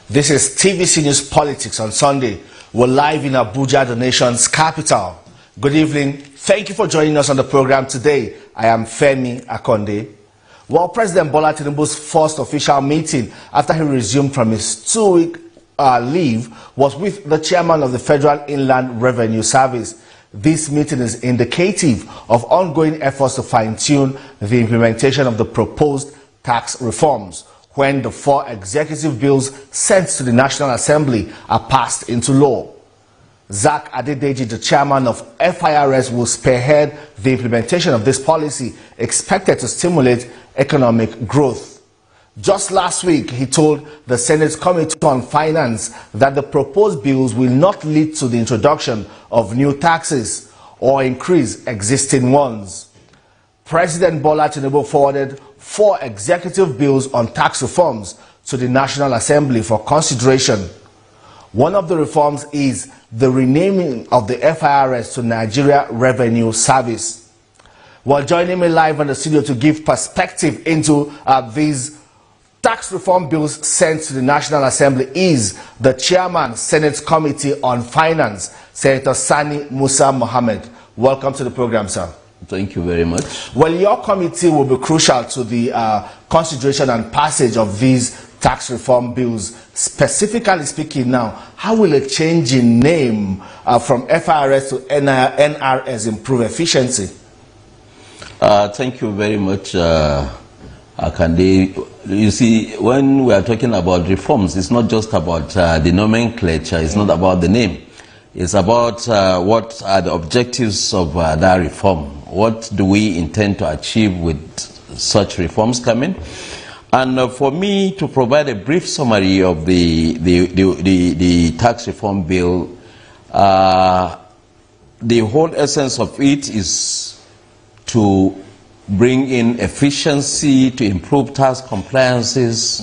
This is TVC News Politics on Sunday. We're live in Abuja, the nation's capital. Good evening. Thank you for joining us on the program today. I am Femi Akande. Well, President Bola Tinubu's first official meeting after he resumed from his 2-week leave was with the chairman of the Federal Inland Revenue Service. This meeting is indicative of ongoing efforts to fine-tune the implementation of the proposed tax reforms when the 4 executive bills sent to the National Assembly are passed into law. Zach Adedeji, the chairman of FIRS, will spearhead the implementation of this policy expected to stimulate economic growth. Just last week, he told the Senate Committee on Finance that the proposed bills will not lead to the introduction of new taxes or increase existing ones. President Bola Tinubu forwarded 4 executive bills on tax reforms to the National Assembly for consideration. One of the reforms is the renaming of the FIRS to Nigeria Revenue Service. Well, joining me live in the studio to give perspective into these tax reform bills sent to the National Assembly is the chairman, Senate Committee on Finance, Senator Sani Musa Mohammed. Welcome to the program, sir. Thank you very much. Well, your committee will be crucial to the consideration and passage of these tax reform bills. Specifically speaking now, how will a change in name from FIRS to NRS improve efficiency? Thank you very much, Akande. You see, when we are talking about reforms, it's not just about the nomenclature, it's not about the name. It's about what are the objectives of that reform. What do we intend to achieve with such reforms coming? And for me to provide a brief summary of the tax reform bill, the whole essence of it is to bring in efficiency, to improve tax compliances,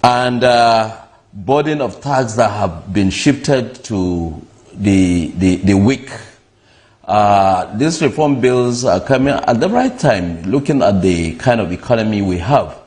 and burden of tax that have been shifted to the weak. These reform bills are coming at the right time, looking at the kind of economy we have.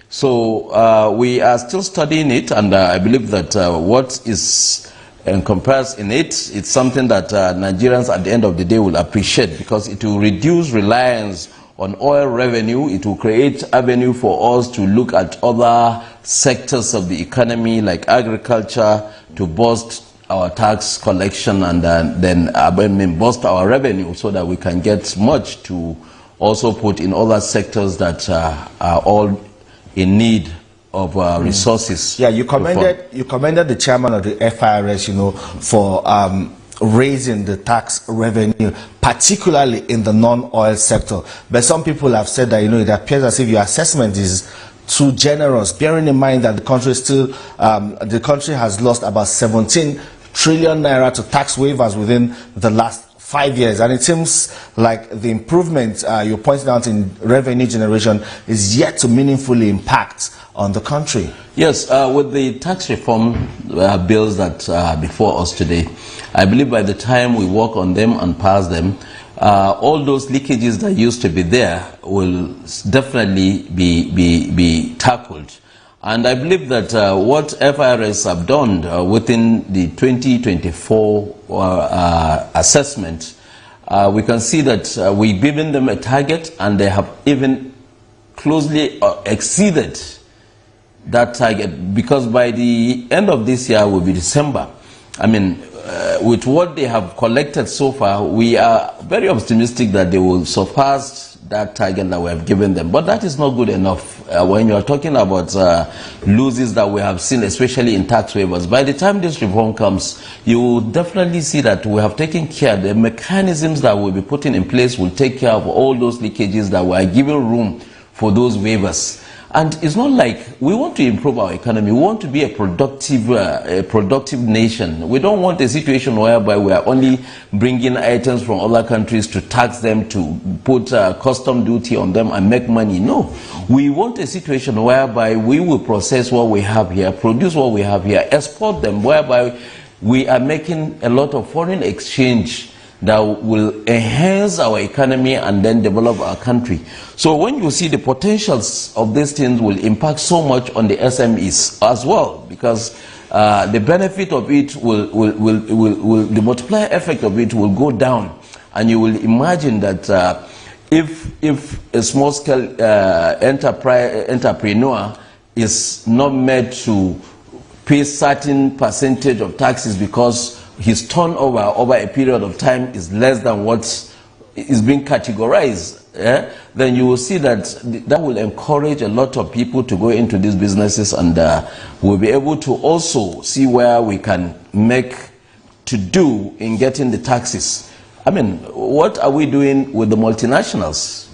So we are still studying it, and I believe that what is encompassed in it, it's something that Nigerians at the end of the day will appreciate, because it will reduce reliance on oil revenue. It will create avenue for us to look at other sectors of the economy like agriculture to boost our tax collection and then boost our revenue so that we can get much to also put in other sectors that are all in need of resources. Yeah, you commended the chairman of the FIRS, for raising the tax revenue, particularly in the non-oil sector. But some people have said that it appears as if your assessment is too generous, bearing in mind that the country has lost about 17 trillion naira to tax waivers within the last 5 years, and it seems like the improvement you're pointing out in revenue generation is yet to meaningfully impact on the country. Yes, with the tax reform bills that are before us today, I believe by the time we work on them and pass them, all those leakages that used to be there will definitely be tackled. And I believe that what FIRS have done within the 2024 assessment, we can see that we've given them a target, and they have even closely exceeded that target, because by the end of this year will be December. I mean, with what they have collected so far, we are very optimistic that they will surpass that target that we have given them. But that is not good enough when you are talking about losses that we have seen, especially in tax waivers. By the time this reform comes, you will definitely see that we have taken care. The mechanisms that will be putting in place will take care of all those leakages that we are giving room for those waivers. And it's not like we want to improve our economy. We want to be a productive nation. We don't want a situation whereby we are only bringing items from other countries to tax them, to put custom duty on them and make money. No. We want a situation whereby we will process what we have here, produce what we have here, export them, whereby we are making a lot of foreign exchange that will enhance our economy and then develop our country. So when you see the potentials of these things will impact so much on the SMEs as well, because the benefit of it the multiplier effect of it will go down, and you will imagine that if a small-scale entrepreneur is not made to pay certain percentage of taxes because his turnover over a period of time is less than what is being categorized, then you will see that that will encourage a lot of people to go into these businesses, and we'll be able to also see where we can make to do in getting the taxes. I mean, what are we doing with the multinationals?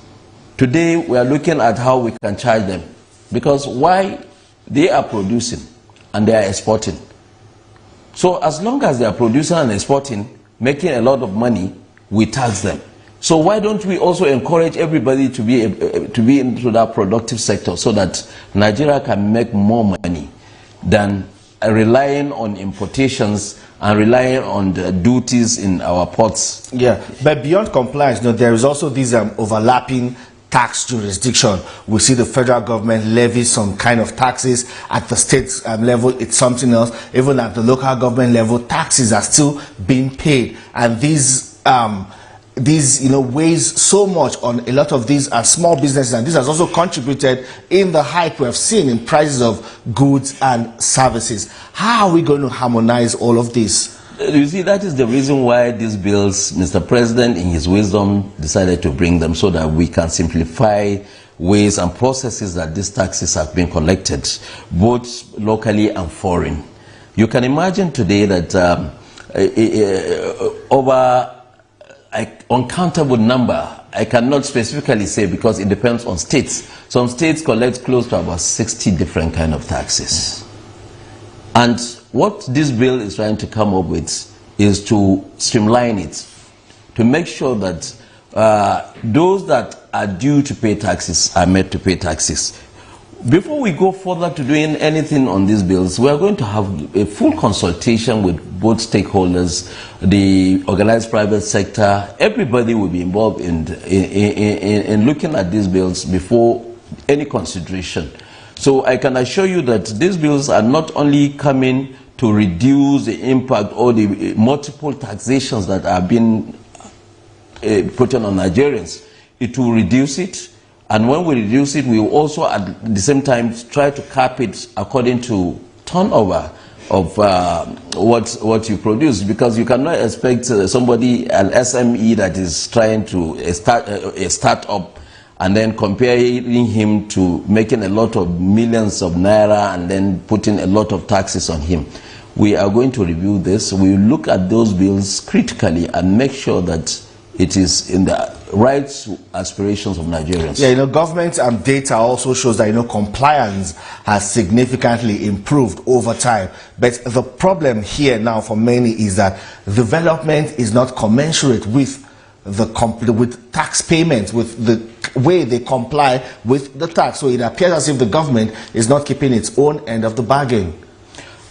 Today we are looking at how we can charge them, because why? They are producing and they are exporting. So as long as they are producing and exporting, making a lot of money, we tax them. So why don't we also encourage everybody to be into that productive sector, so that Nigeria can make more money than relying on importations and relying on the duties in our ports? Yeah, but beyond compliance, there is also this overlapping tax jurisdiction. We see the federal government levy some kind of taxes. At the state level, it's something else. Even at the local government level, taxes are still being paid, and these weighs so much on a lot of these small businesses, and this has also contributed in the hike we have seen in prices of goods and services. How are we going to harmonize all of this? You see, that is the reason why these bills, Mr. President, in his wisdom, decided to bring them, so that we can simplify ways and processes that these taxes have been collected, both locally and foreign. You can imagine today that over an uncountable number, I cannot specifically say because it depends on states. Some states collect close to about 60 different kind of taxes. And what this bill is trying to come up with is to streamline it, to make sure that those that are due to pay taxes are made to pay taxes. Before we go further to doing anything on these bills, we are going to have a full consultation with both stakeholders, the organized private sector. Everybody will be involved in looking at these bills before any consideration. So I can assure you that these bills are not only coming to reduce the impact or the multiple taxations that are being put on Nigerians. It will reduce it. And when we reduce it, we will also at the same time try to cap it according to turnover of what you produce, because you cannot expect somebody, an SME that is trying to start a startup, and then comparing him to making a lot of millions of naira and then putting a lot of taxes on him. We are going to review this. We will look at those bills critically and make sure that it is in the rights aspirations of Nigerians. Yeah, government data also shows that, compliance has significantly improved over time. But the problem here now for many is that development is not commensurate with with tax payments, with the way they comply with the tax. So it appears as if the government is not keeping its own end of the bargain.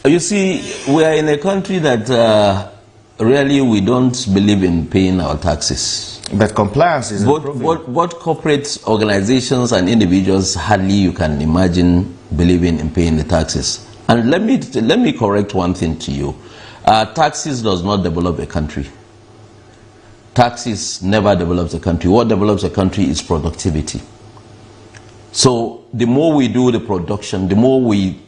You see, we are in a country that really we don't believe in paying our taxes. But compliance is improving. Both corporate organizations and individuals, hardly you can imagine believing in paying the taxes. And let me correct one thing to you. Taxes does not develop a country. Taxes never develops a country. What develops a country is productivity. So the more we do the production, the more we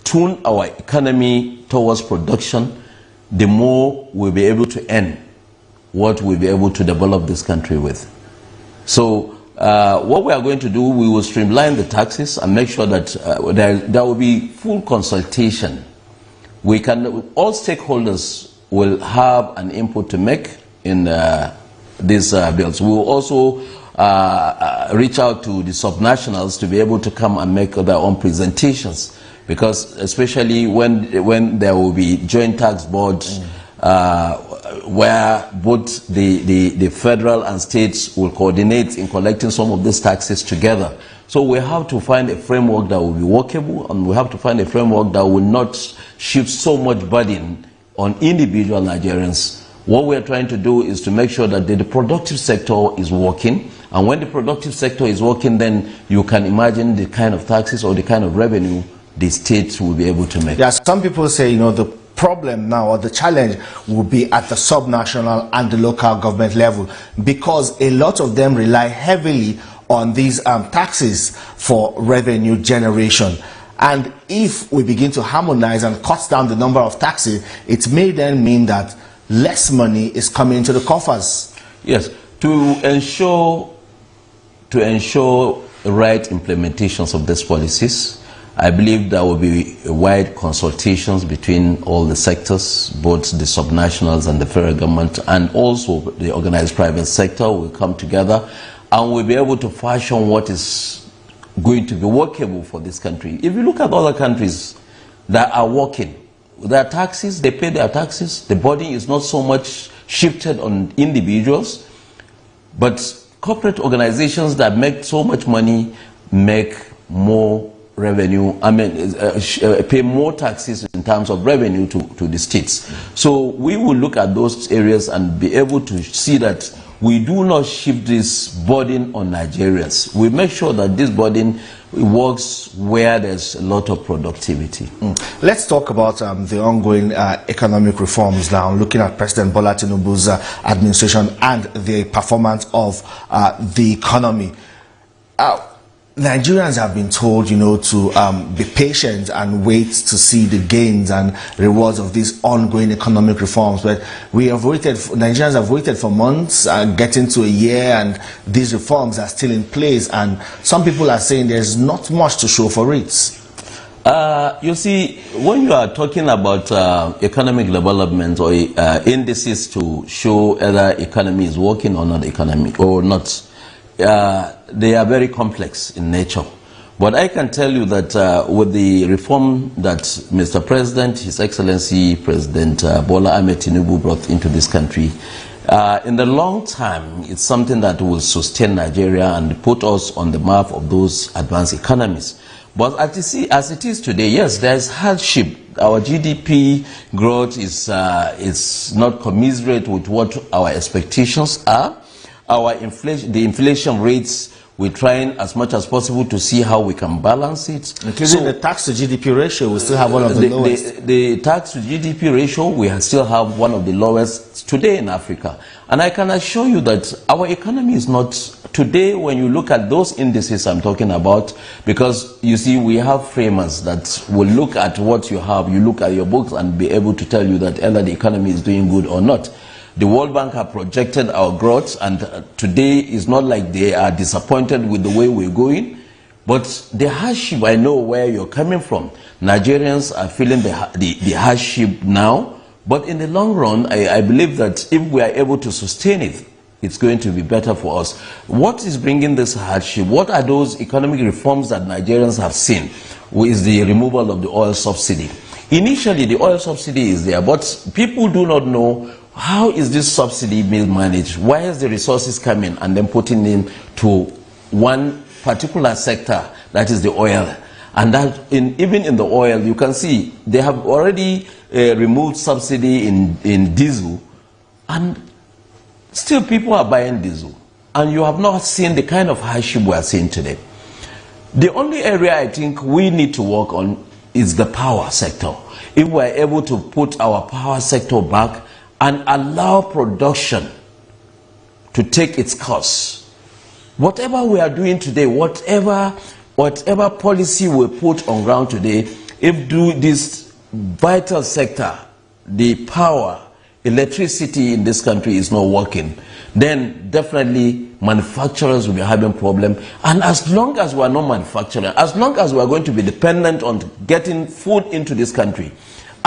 tune our economy towards production, the more we'll be able to earn what we'll be able to develop this country with. So what we are going to do, we will streamline the taxes and make sure that there will be full consultation. All stakeholders will have an input to make in these bills. We will also reach out to the subnationals to be able to come and make their own presentations, because especially when there will be joint tax boards where both the federal and states will coordinate in collecting some of these taxes together. So we have to find a framework that will be workable, and we have to find a framework that will not shift so much burden on individual Nigerians. What we are trying to do is to make sure that the productive sector is working, and when the productive sector is working, then you can imagine the kind of taxes or the kind of revenue the state will be able to make. Yeah, some people say, you know, the problem now or the challenge will be at the subnational and the local government level, because a lot of them rely heavily on these taxes for revenue generation. And if we begin to harmonize and cut down the number of taxes, it may then mean that less money is coming into the coffers. Yes, to ensure right implementations of these policies, I believe there will be wide consultations between all the sectors, both the subnationals and the federal government, and also the organized private sector will come together and we'll be able to fashion what is going to be workable for this country. If you look at other countries that are working, their taxes, they pay their taxes, the burden is not so much shifted on individuals, but corporate organizations that make so much money make more revenue, pay more taxes in terms of revenue to the states. So we will look at those areas and be able to see that we do not shift this burden on Nigerians. We make sure that this burden works where there's a lot of productivity. Let's talk about the ongoing economic reforms now, looking at President Bola Tinubu's administration and the performance of the economy. Nigerians have been told, you know, to be patient and wait to see the gains and rewards of these ongoing economic reforms. But we have waited, Nigerians have waited for months, getting to a year, and these reforms are still in place. And some people are saying there's not much to show for it. You see, when you are talking about economic development or indices to show whether economy is working or not, they are very complex in nature. But I can tell you that with the reform that Mr. President, His Excellency President Bola Ahmed Tinubu brought into this country, in the long term, it's something that will sustain Nigeria and put us on the map of those advanced economies. But as it is today, yes, there's hardship. Our GDP growth is not commensurate with what our expectations are. The inflation rates, we're trying as much as possible to see how we can balance it. Including the tax to GDP ratio, we still have one of the lowest. The tax to GDP ratio, we still have one of the lowest today in Africa. And I can assure you that our economy is not, today when you look at those indices I'm talking about, because you see we have framers that will look at what you have, you look at your books and be able to tell you that either the economy is doing good or not. The World Bank have projected our growth, and today is not like they are disappointed with the way we're going. But the hardship, I know where you're coming from. Nigerians are feeling the hardship now, but in the long run, I believe that if we are able to sustain it, it's going to be better for us. What is bringing this hardship? What are those economic reforms that Nigerians have seen? Is the removal of the oil subsidy. Initially, the oil subsidy is there, but people do not know how is this subsidy being managed? Why is the resources coming and then putting in to one particular sector, that is the oil? And that even in the oil, you can see they have already removed subsidy in diesel, and still people are buying diesel. And you have not seen the kind of hardship we are seeing today. The only area I think we need to work on is the power sector. If we are able to put our power sector back and allow production to take its course. Whatever we are doing today, whatever policy we put on ground today, if this vital sector, the power, electricity in this country is not working, then definitely manufacturers will be having problem. And as long as we are not manufacturing, as long as we are going to be dependent on getting food into this country,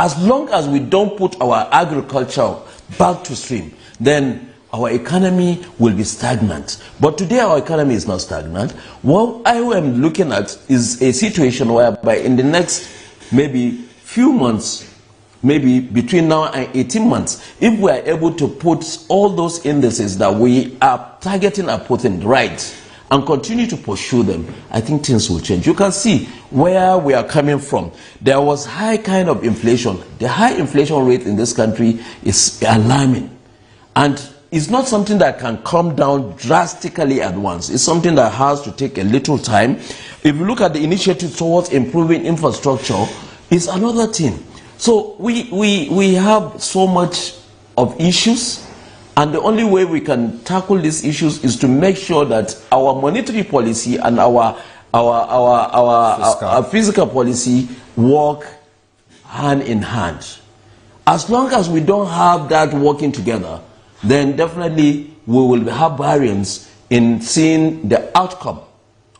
as long as we don't put our agriculture back to stream, then our economy will be stagnant. But today our economy is not stagnant. What I am looking at is a situation whereby in the next maybe few months, maybe between now and 18 months, if we are able to put all those indices that we are targeting and putting right, and continue to pursue them, I think things will change. You can see where we are coming from. There was high kind of inflation. The high inflation rate in this country is alarming. And it's not something that can come down drastically at once. It's something that has to take a little time. If you look at the initiative towards improving infrastructure, it's another thing. So we have so much of issues, and the only way we can tackle these issues is to make sure that our monetary policy and our fiscal policy work hand in hand. As long as we don't have that working together, then definitely we will have variance in seeing the outcome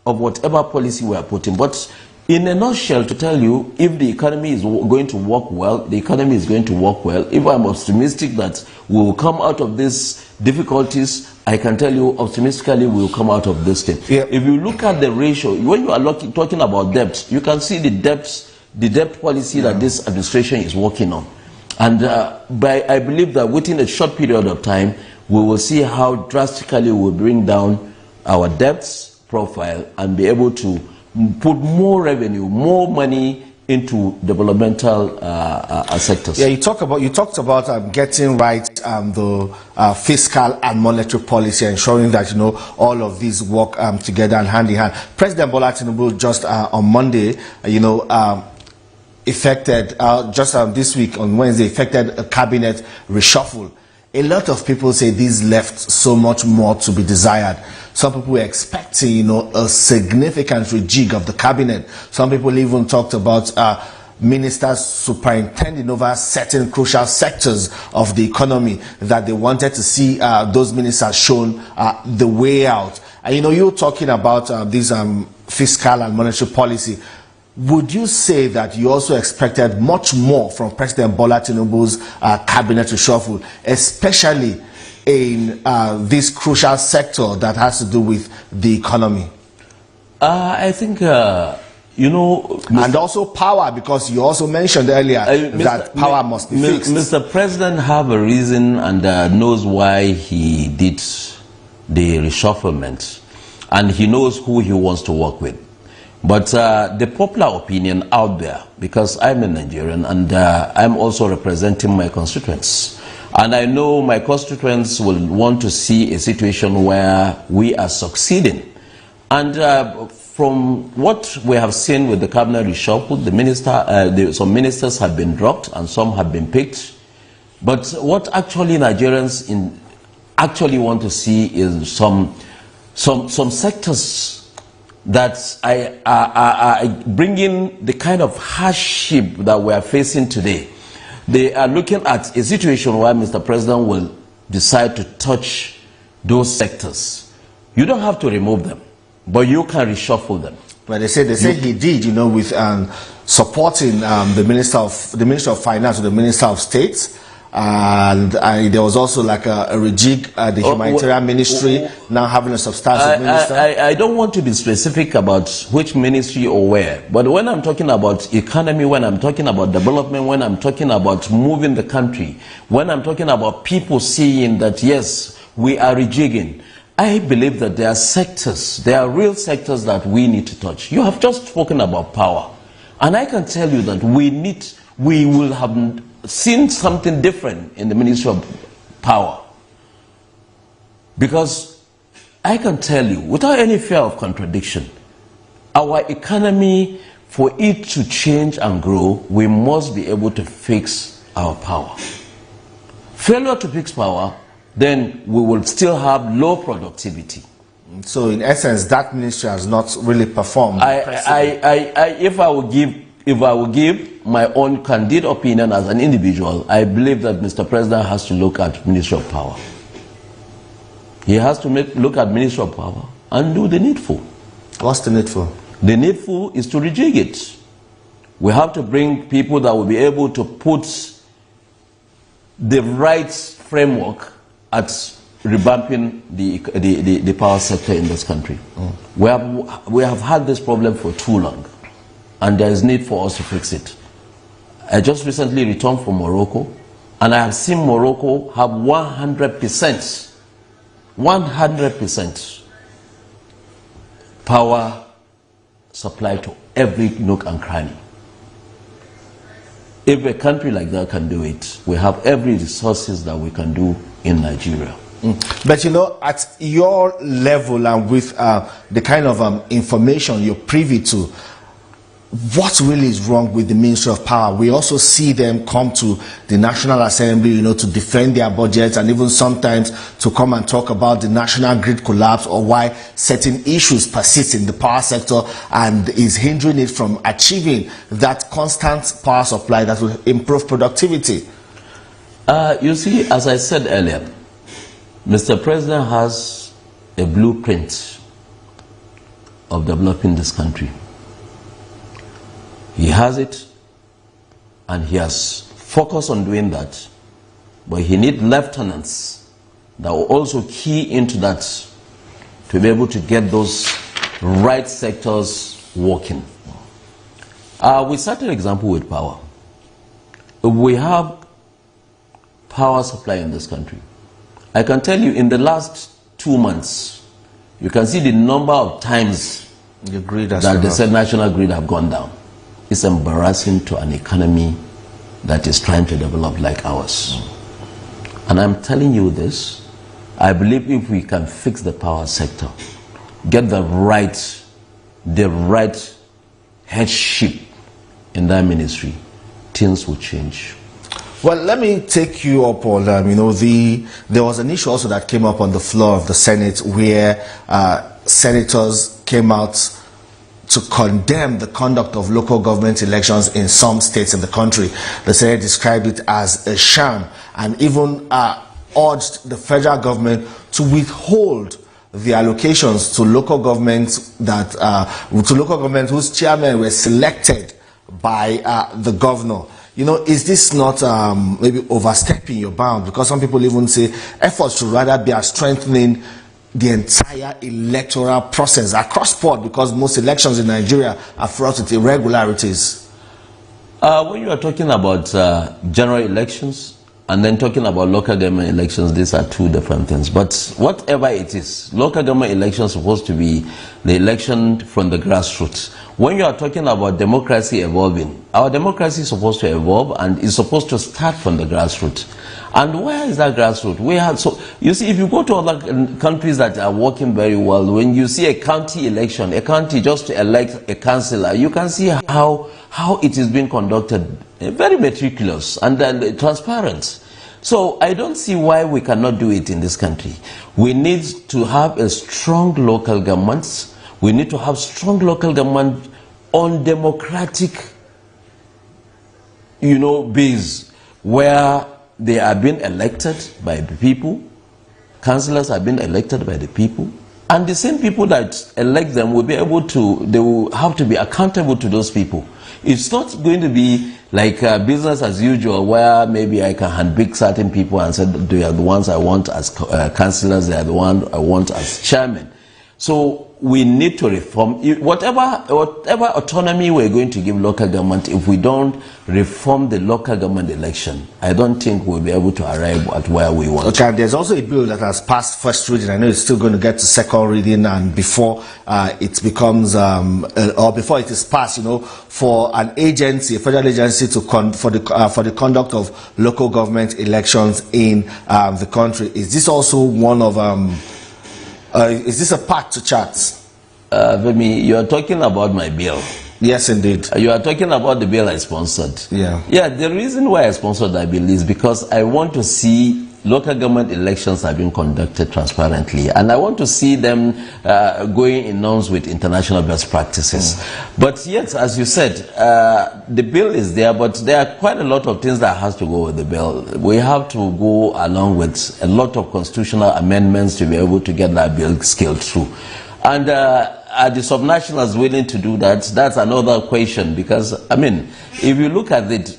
of whatever policy we are putting. But in a nutshell, to tell you, if the economy is going to work well, the economy is going to work well. If I'm optimistic that we will come out of these difficulties, I can tell you optimistically we will come out of this thing. Yeah. If you look at the ratio, when you are talking about debt, you can see the debt policy that this administration is working on. And I believe that within a short period of time, we will see how drastically we will bring down our debts profile and be able to put more revenue, more money into developmental sectors. Yeah, you talked about getting right the fiscal and monetary policy, ensuring that all of these work together and hand in hand. President Bola Tinubu just on Monday, effected just this week on Wednesday, effected a cabinet reshuffle. A lot of people say this left so much more to be desired. Some people were expecting, a significant rejig of the cabinet. Some people even talked about ministers superintending over certain crucial sectors of the economy, that they wanted to see those ministers shown the way out. And you're talking about this fiscal and monetary policy. Would you say that you also expected much more from President Bola Tinubu's cabinet reshuffle, especially in this crucial sector that has to do with the economy? I think, and also power, because you also mentioned earlier that power must be fixed. Mr. President have a reason and knows why he did the reshufflement, and he knows who he wants to work with. But the popular opinion out there, because I'm a Nigerian and I'm also representing my constituents, and I know my constituents will want to see a situation where we are succeeding. And from what we have seen with the cabinet reshuffle, some ministers have been dropped and some have been picked. But what actually Nigerians actually want to see is some sectors that are bringing the kind of hardship that we are facing today. They are looking at a situation where Mr. President will decide to touch those sectors. You don't have to remove them, but you can reshuffle them. But they say he did, with supporting the Minister of Finance, the Minister of State. And there was also like a rejig, the humanitarian ministry now having a substantive minister. I don't want to be specific about which ministry or where, but when I'm talking about economy, when I'm talking about development, when I'm talking about moving the country, when I'm talking about people seeing that yes, we are rejigging, I believe that there are sectors, there are real sectors that we need to touch. You have just spoken about power, and I can tell you that we will have seen something different in the Ministry of Power. Because I can tell you, without any fear of contradiction, our economy, for it to change and grow, we must be able to fix our power. Failure to fix power, then we will still have low productivity. So in essence, that ministry has not really performed. If I will give my own candid opinion as an individual, I believe that Mr. President has to look at Ministry of Power. He has to look at Ministry of Power and do the needful. What's the needful? The needful is to rejig it. We have to bring people that will be able to put the right framework at revamping the power sector in this country. We have had this problem for too long, and there is need for us to fix it. I just recently returned from Morocco, and I have seen Morocco have 100% power supply to every nook and cranny. If a country like that can do it, we have every resources that we can do in Nigeria. But you know, at your level and with the kind of information you're privy to, what really is wrong with the Ministry of Power? We also see them come to the National Assembly, you know, to defend their budgets and even sometimes to come and talk about the national grid collapse or why certain issues persist in the power sector and is hindering it from achieving that constant power supply that will improve productivity. You see, as I said earlier, Mr. President has a blueprint of developing this country. He has it, and he has focused on doing that, but he needs lieutenants that will also key into that to be able to get those right sectors working. We start an example with power. We have power supply in this country. I can tell you in the last 2 months, you can see the number of times the grid that the national grid have gone down. It's embarrassing to an economy that is trying to develop like ours. And I'm telling you this, I believe if we can fix the power sector, get the right headship in that ministry, things will change. Well, let me take you up on, you know, there was an issue also that came up on the floor of the Senate where senators came out to condemn the conduct of local government elections in some states in the country. The Senate described it as a sham and even urged the federal government to withhold the allocations to local governments whose chairmen were selected by the governor. You know, is this not maybe overstepping your bound? Because some people even say efforts should rather be at strengthening the entire electoral process across board, because most elections in Nigeria are fraught with irregularities. When you are talking about general elections and then talking about local government elections, these are two different things. But whatever it is, local government elections are supposed to be the election from the grassroots. When you are talking about democracy evolving, our democracy is supposed to evolve and is supposed to start from the grassroots. And where is that grassroots? So you see, if you go to other countries that are working very well, when you see a county election, a county just to elect a councillor, you can see how it is being conducted, very meticulous and transparent. So I don't see why we cannot do it in this country. We need to have a strong local government. We need to have strong local government on democratic, base, where they are being elected by the people, councillors are being elected by the people, and the same people that elect them will they will have to be accountable to those people. It's not going to be like business as usual, where maybe I can handpick certain people and say they are the ones I want as councillors, they are the ones I want as chairman. So we need to reform whatever autonomy we're going to give local government. If we don't reform the local government election, I don't think we'll be able to arrive at where we want. Okay, there's also a bill that has passed first reading. I know it's still going to get to second reading, and before it becomes or before it is passed, for an agency, a federal agency, for the conduct of local government elections in the country. Is this also one of is this a path to charts? Femi, you are talking about my bill. Yes, indeed. You are talking about the bill I sponsored. Yeah. Yeah, the reason why I sponsored that bill is because I want to see local government elections are being conducted transparently, and I want to see them going in norms with international best practices. But yet, as you said, the bill is there, but there are quite a lot of things that has to go with the bill. We have to go along with a lot of constitutional amendments to be able to get that bill scaled through. And are the subnationals willing to do that? That's another question, because, if you look at it,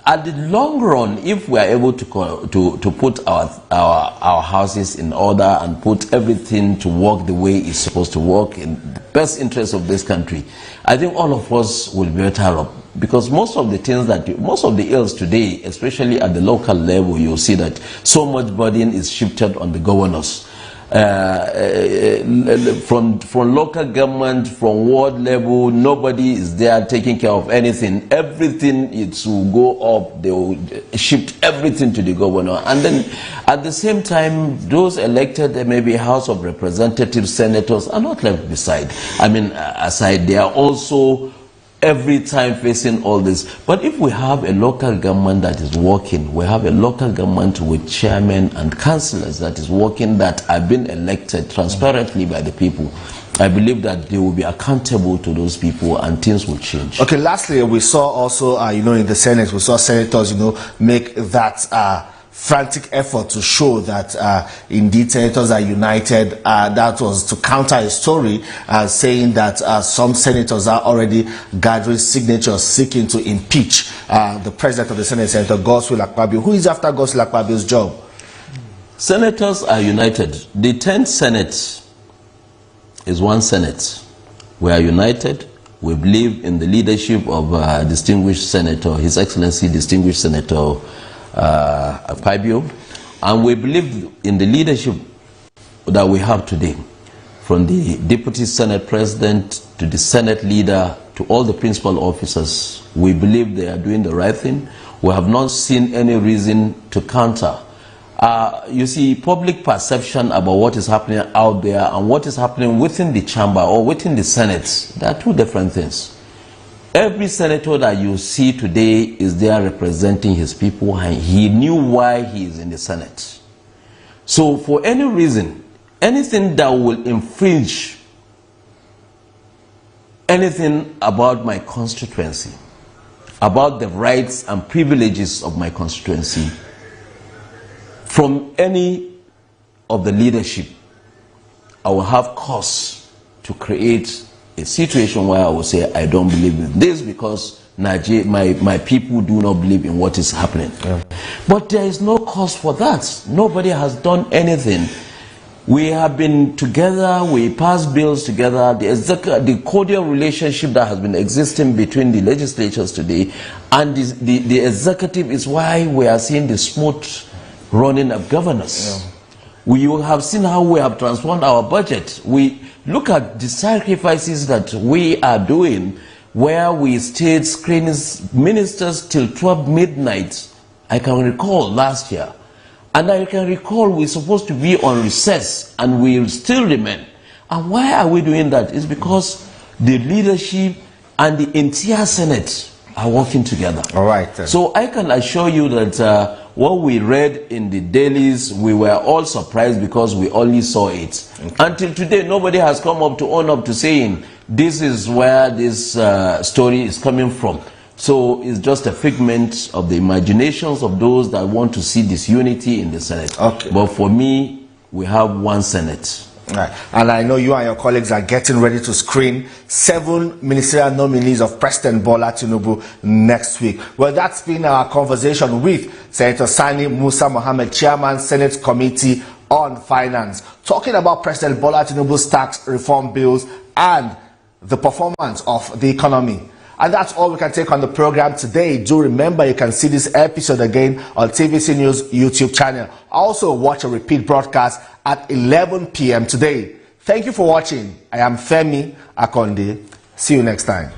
at the long run, if we are able to put our houses in order and put everything to work the way it's supposed to work in the best interest of this country, I think all of us will be better off. Because most of the ills today, especially at the local level, you'll see that so much burden is shifted on the governors. from local government, from ward level, nobody is there taking care of anything. Everything is to go up. They will shift everything to the governor, and then at the same time, those elected, maybe House of Representatives, senators, are not left beside. I mean, aside, they are also every time facing all this. But if we have a local government that is working, we have a local government with chairmen and councillors that is working, that have been elected transparently by the people, I believe that they will be accountable to those people and things will change. Okay, lastly, we saw also, in the Senate, we saw senators, make that frantic effort to show that indeed senators are united. That was to counter a story saying that some senators are already gathering signatures seeking to impeach the president of the Senate, Senator Godswill Akpabio. Who is after Godswill Akpabio's job? Senators are united. The 10th Senate is one Senate. We are united. We believe in the leadership of distinguished Senator, His Excellency distinguished Senator Akpabio, and we believe in the leadership that we have today, from the Deputy Senate President to the Senate leader to all the principal officers. We believe they are doing the right thing. We have not seen any reason to counter. You see, public perception about what is happening out there and what is happening within the chamber or within the Senate, they are two different things. Every senator that you see today is there representing his people, and he knew why he is in the Senate. So for any reason, anything that will infringe anything about my constituency, about the rights and privileges of my constituency, from any of the leadership, I will have cause to create a situation where I will say, I don't believe in this because my people do not believe in what is happening. Yeah. But there is no cause for that. Nobody has done anything. We have been together, we passed bills together. The cordial relationship that has been existing between the legislatures today and the executive is why we are seeing the smooth running of governance. Yeah. We have seen how we have transformed our budget. We look at the sacrifices that we are doing, where we stayed screening ministers till 12 midnight. I can recall last year. And I can recall we're supposed to be on recess and we still remain. And why are we doing that? It's because the leadership and the entire Senate are working together. All right. So I can assure you that what we read in the dailies, we were all surprised because we only saw it. Okay. Until today, nobody has come up to own up to saying, this is where this story is coming from. So it's just a figment of the imaginations of those that want to see this unity in the Senate. Okay. But for me, we have one Senate. Right. And I know you and your colleagues are getting ready to screen 7 ministerial nominees of President Bola Tinubu next week. Well, that's been our conversation with Senator Sani Musa Mohammed, Chairman, Senate Committee on Finance, talking about President Bola Tinubu's tax reform bills and the performance of the economy. And that's all we can take on the program today. Do remember you can see this episode again on TVC News YouTube channel. Also watch a repeat broadcast at 11 p.m. today. Thank you for watching. I am Femi Akande. See you next time.